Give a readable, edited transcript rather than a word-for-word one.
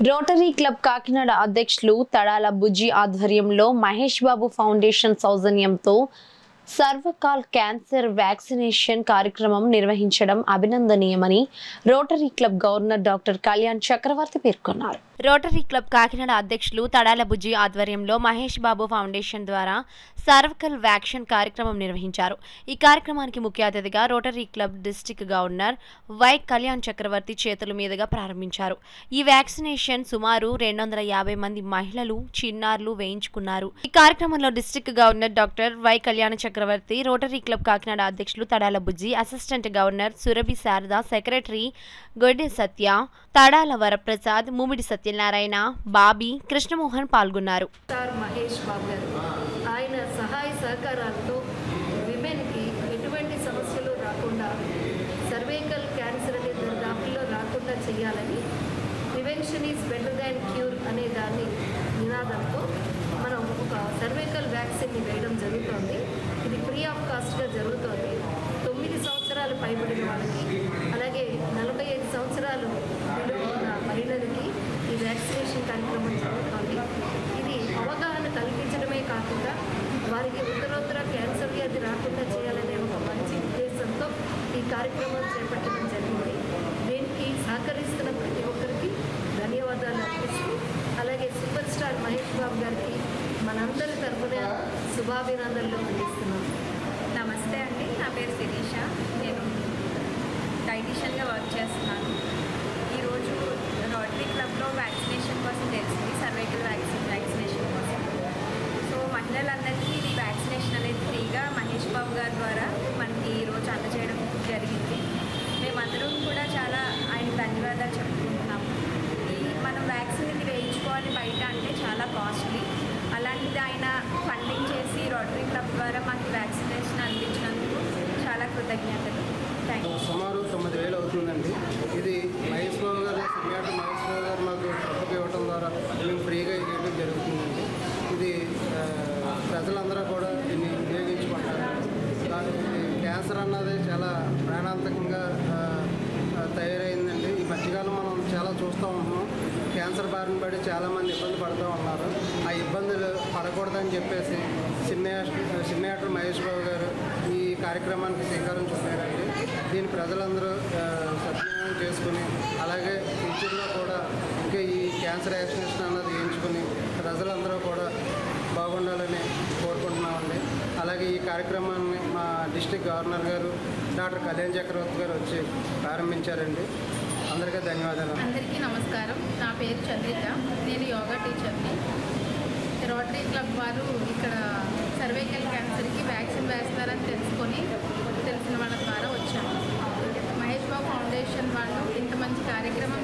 Rotary club Kakinada అధ్యక్షులు తడాల బుజ్జి ఆధ్వర్యంలో Mahesh Babu foundation సౌజన్యంతో సర్వకాల్ క్యాన్సర్ వ్యాక్సినేషన్ కార్యక్రమం నిర్వహించడం అభినందనీయమని rotary club governor doctor Kalyan Chakravarthi పేర్కొన్నారు. రోటరీ క్లబ్ కాకినాడ అధ్యక్షులు తడాల బుజ్జి ఆధ్వర్యంలో మహేష్ బాబు ఫౌండేషన్ ద్వారా సర్వకల్ వ్యాక్సిన్ కార్యక్రమం నిర్వహించారు. ఈ కార్యక్రమానికి ముఖ్య అతిథిగా rotary club district governor Y Kalyan Chakravarthi చేతుల మీదుగా ప్రారంభించారు. ఈ వ్యాక్సినేషన్ సుమారు 250 మంది మహిళలు, చిన్నారులు వేయించుకున్నారు. ఈ కార్యక్రమంలో district governor doctor Y Kalyan Chakravarthi, rotary club Kakinada అధ్యక్షులు Tadala Bujji, assistant governor Surabhi Sarada, secretary Godde Satya, Tadala Varaprasad, Mummidi Satyanarayana, Bobby, Krishnamohan పాల్గొన్నారు. మహేష్ బాబు గారు ఆయన సహాయ సహకారాలతో విమెన్కి ఎటువంటి సమస్యలు రాకుండా, సర్వైకల్ క్యాన్సర్ అనే దరిదాపుల్లో రాకుండా చేయాలని prevention is better than cure అనే దాన్ని నినాదంతో మనం ఒక సర్వైకల్ వ్యాక్సిన్ని వేయడం జరుగుతోంది. ఇది ఫ్రీ ఆఫ్ కాస్ట్గా జరుగుతోంది. 9 సంవత్సరాలు పైబడిన వాళ్ళకి, అలాగే 45 సంవత్సరాలు ఉన్న మహిళలకి ఈ వ్యాక్సినేషన్ కార్యక్రమం జరుగుతోంది. ఇది అవగాహన కల్పించడమే కాకుండా వారికి ఉత్తరోత్తర క్యాన్సర్ వ్యాధి రాకుండా చేయాలనే ఒక మంచి ఉద్దేశంతో ఈ కార్యక్రమం చేపట్టడం జరిగింది. దీనికి సహకరిస్తున్న ప్రతి ఒక్కరికి ధన్యవాదాలు అర్పిస్తూ, అలాగే సూపర్ స్టార్ మహేష్ బాబు గారికి మనందరి తరఫున శుభాభినందనలు అందిస్తున్నాం. నమస్తే అండి, నా పేరు శిరీష. నేను డైటీషియన్గా వర్క్ చేస్తున్నాను. ఈరోజు రోటరీ క్లబ్లో వ్యాక్సినేషన్ కోసం తెలిసింది, సర్వైకల్ వ్యాక్సినేషన్ కోసం. సో మహిళలందరికీ ఈ వ్యాక్సినేషన్ అనేది ఫ్రీగా మహేష్ బాబు గారి ద్వారా మనకి ఈరోజు అందజేయడం జరిగింది. మేమందరం కూడా చాలా ఆయన ధన్యవాదాలు చెప్పుకుంటున్నాము. మనం వ్యాక్సిన్ ఇది వేయించుకోవాలి బయట అంటే చాలా కాస్ట్లీ. అలాంటిది ఆయన ఫండింగ్ చేసి రోటరీ క్లబ్ ద్వారా మాకు వ్యాక్సినేషన్ అందించినందుకు చాలా కృతజ్ఞతలు. Thank you. సుమారు 9,000 అవుతుందండి. ఇది మహేష్ బాబు గారు, సినిమాటి మహేష్ బాబు గారు మాకు తప్పక ఇవ్వడం ద్వారా మేము ఫ్రీగా ఇవ్వడం జరుగుతుందండి. ఇది ప్రజలందరూ కూడా దీన్ని వినియోగించుకుంటారు. క్యాన్సర్ అన్నది చాలా ప్రాణాంతకంగా తయారైందండి. ఈ మధ్యకాలం మనం చాలా చూస్తూ ఉంటున్నాం. క్యాన్సర్ బారిన పడి చాలామంది ఇబ్బంది పడుతూ ఉన్నారు. ఆ ఇబ్బందులు పడకూడదని చెప్పేసి సినీ యాక్టర్ మహేష్ బాబు గారు ఈ కార్యక్రమానికి శ్రీకారం చుట్టారండి. దీన్ని ప్రజలందరూ సద్వినియోగం చేసుకుని, అలాగే ఫ్యూచర్లో కూడా ఇంకా ఈ క్యాన్సర్ వ్యాక్సినేషన్ అన్నది వేయించుకుని ప్రజలందరూ కూడా బాగుండాలని కోరుకుంటున్నామండి. అలాగే ఈ కార్యక్రమాన్ని మా డిస్ట్రిక్ట్ గవర్నర్ గారు డాక్టర్ కళ్యాణ్ చక్రవర్తి గారు వచ్చి ప్రారంభించారండి. అందరికీ ధన్యవాదాలు. అందరికీ నమస్కారం. నా పేరు చంద్రిక. నేను యోగా టీచర్ని. రోటరీ క్లబ్ వారు ఇక్కడ సర్వైకల్ క్యాన్సర్కి వ్యాక్సిన్ వేస్తున్నారని తెలిసిన వాళ్ళ ద్వారా వచ్చాము. మహేష్ బాబు ఫౌండేషన్ వాళ్ళు ఇంత మంచి కార్యక్రమం